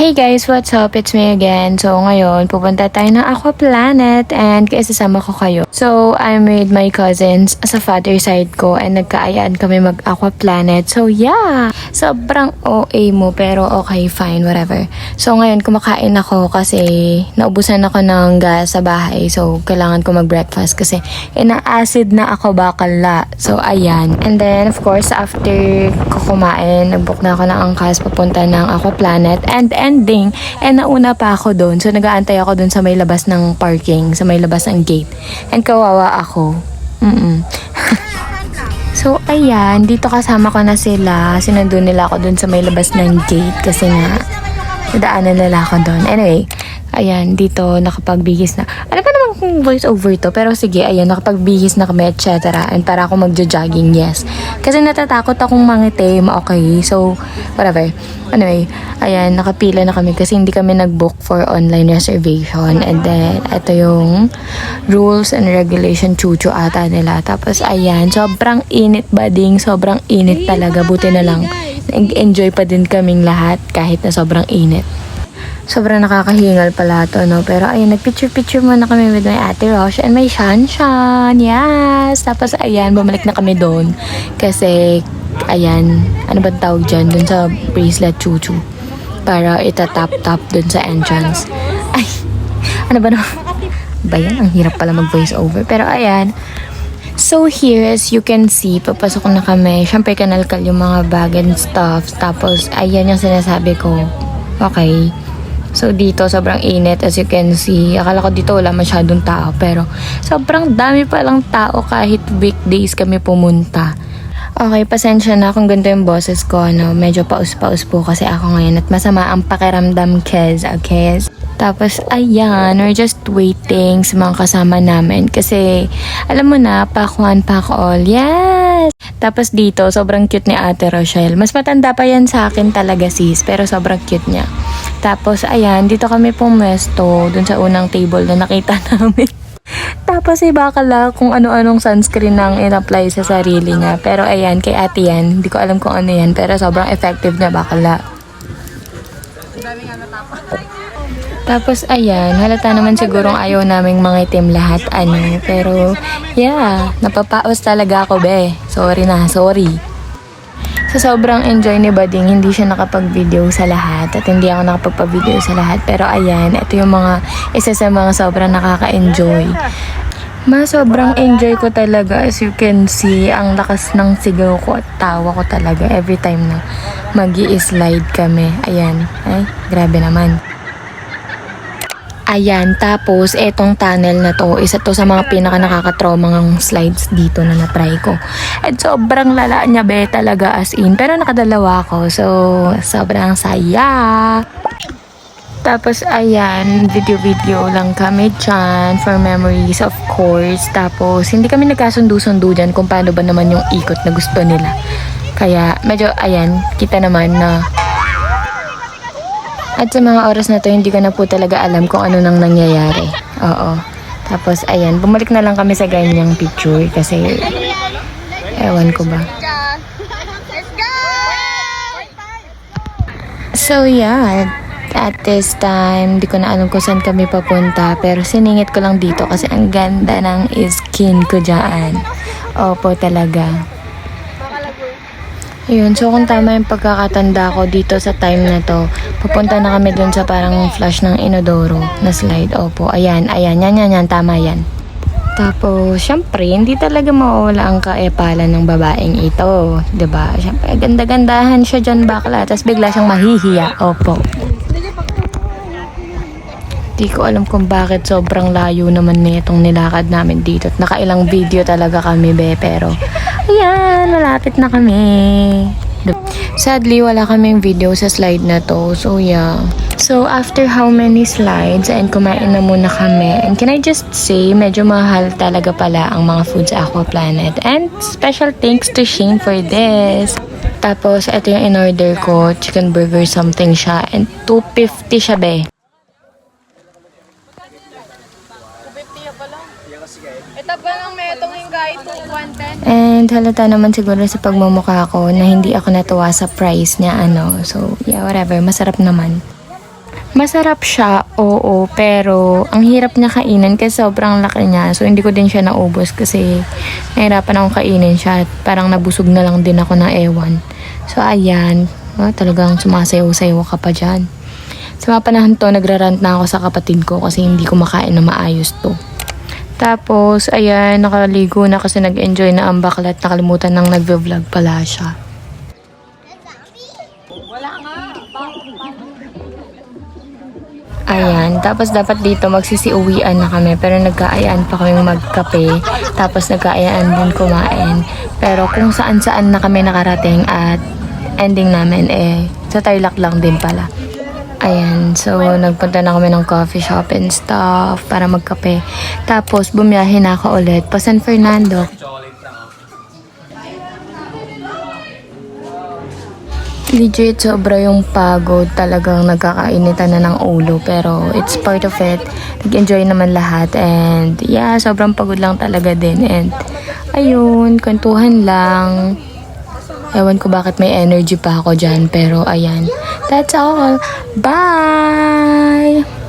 Hey guys, what's up? It's me again. So ngayon, pupunta tayo ng Aqua Planet and isasama ko kayo. So I'm with my cousins sa father side ko and nagkaayaan kami mag Aqua Planet. So yeah, sobrang OA mo pero okay, fine, whatever. So ngayon, kumakain ako kasi naubusan ako ng gas sa bahay. So kailangan ko mag-breakfast kasi ina-acid na ako bakala. So ayan. And then of course, after ko kumain, nag-book na ako ng angkas papunta ng Aqua Planet and ending, nauna pa ako doon. So, nag-aantay ako doon sa may labas ng parking, sa may labas ng gate. And kawawa ako. So, ayan, dito kasama ko na sila. Sinundo nila ako doon sa may labas ng gate kasi nga, nadaanan nila ako doon. Anyway, ayan, dito nakapagbihis na. Ano pa naman kung voice over to? Pero sige, ayan, nakapagbihis na kami, etc. And para ako magjo-jogging, yes. Kasi natatakot akong mangitim, okay? So, whatever. Anyway, ayan, nakapila na kami kasi hindi kami nag-book for online reservation. And then, ito yung rules and regulation chuchu ata nila. Tapos, ayan, sobrang init bading, sobrang init talaga. Buti na lang, nag-enjoy pa din kaming lahat kahit na sobrang init. Sobrang nakakahingal pala to, no? Pero ayun, nag-picture-picture muna kami with my ate Rosh and my Shanshan. Yes! Tapos ayan, bumalik na kami doon. Kasi, ayan, ano ba tawag dyan? Doon sa bracelet chuchu. Para itatap-tap doon sa entrance. Ay! Ano ba na? Ba yan? Ang hirap pala mag-voice over. Pero ayan. So here, as you can see, papasok na kami. Siyempre, kanalkal yung mga bag and stuff. Tapos, ayan yung sinasabi ko. Okay. So dito sobrang init as you can see. Akala ko dito wala masyadong tao pero sobrang dami palang tao kahit weekdays kami pumunta. Okay, pasensya na kung ganito yung boses ko, no? Medyo paus-paus po kasi ako ngayon at masama ang pakiramdam, Kez, okay? Tapos, ayan, we're just waiting sa mga kasama namin kasi, alam mo na, pack one, pack all, yes! Tapos dito, sobrang cute ni Ate Rochelle. Mas matanda pa yan sa akin talaga, sis, pero sobrang cute niya. Tapos, ayan, dito kami pumesto, dun sa unang table na nakita namin. Tapos bakala kung ano-anong sunscreen nang in-apply sa sarili niya. Pero ayan, kay ate yan. Hindi ko alam kung ano yan. Pero sobrang effective niya bakala. Tapos ayan, halata naman sigurong ayaw naming mga itim lahat. Pero yeah, napapaos talaga ako be. Sorry na, sorry. So, sobrang enjoy ni Bading, hindi siya nakapag-video sa lahat at hindi ako nakapagpa-video sa lahat. Pero ayan, ito yung isa sa mga sobrang nakaka-enjoy. Sobrang enjoy ko talaga, as you can see, ang lakas ng sigaw ko at tawa ko talaga every time na mag-i-slide kami. Ayan, ay, grabe naman. Ayan, tapos etong tunnel na to, isa to sa mga pinaka nakaka-traumang slides dito na na-try ko. At sobrang lala niya be talaga as in. Pero nakadalawa ako, so sobrang saya. Tapos ayan, video lang kami dyan for memories of course. Tapos hindi kami nagkasundo-sundo dyan kung paano ba naman yung ikot na gusto nila. Kaya medyo ayan, kita naman na at sa mga oras na to, hindi ko na po talaga alam kung ano nang nangyayari. Oo. Tapos, ayan, bumalik na lang kami sa ganyang picture kasi, ewan ko ba. So, yeah. At this time, di ko na alam kung saan kami papunta. Pero siningit ko lang dito kasi ang ganda ng skin ko dyan. Opo, talaga. Ayun, so kung tama yung pagkakatanda ko dito sa time na to, pupunta na kami dun sa parang flash ng inodoro na slide. Opo, ayan, yan, tama yan. Tapos, syempre, hindi talaga mawawala ang kaepalan ng babaeng ito. Diba? Syempre, ganda-gandahan siya dyan bakla, tapos bigla siyang mahihiya. Opo. Di ko alam kung bakit sobrang layo naman itong nilakad namin dito. At nakailang video talaga kami, be, pero ayan, malapit na kami. Sadly, wala kaming video sa slide na to. So, yeah. So, after how many slides, and kumain na muna kami. And can I just say, medyo mahal talaga pala ang mga foods sa Aqua Planet. And special thanks to Shane for this. Tapos, ito yung in-order ko. Chicken burger something siya. And 250 siya, be. And halata naman siguro sa pagmumukha ko na hindi ako natuwa sa price niya, So, yeah, whatever. Masarap naman. Masarap siya, oo, pero ang hirap niya kainin kasi sobrang laki niya. So, hindi ko din siya naubos kasi nahirapan akong kainin siya at parang nabusog na lang din ako ng ewan. So, ayan. Talagang sumasayaw-sayaw ka pa dyan. Sa mga panahon to, nagrarant na ako sa kapatid ko kasi hindi ko makain na maayos to. Tapos, ayan, nakaligo na kasi nag-enjoy na ang bakla at nakalimutan ng nagve-vlog pala siya. Ayan, tapos dapat dito magsisiuwian na kami pero nagkaayaan pa kami magkape tapos nagkaayaan din kumain. Pero kung saan-saan na kami nakarating at ending namin sa Tarlac lang din pala. Ayan, so nagpunta na kami ng coffee shop and stuff para magkape. Tapos bumiyahe na ako ulit pa San Fernando. Legit, sobra yung pagod. Talagang nagkakainitan na ng ulo. Pero it's part of it. Nag-enjoy naman lahat. And yeah, sobrang pagod lang talaga din. And ayun, kwentuhan lang. Ewan ko bakit may energy pa ako dyan. Pero ayan, that's all. Bye!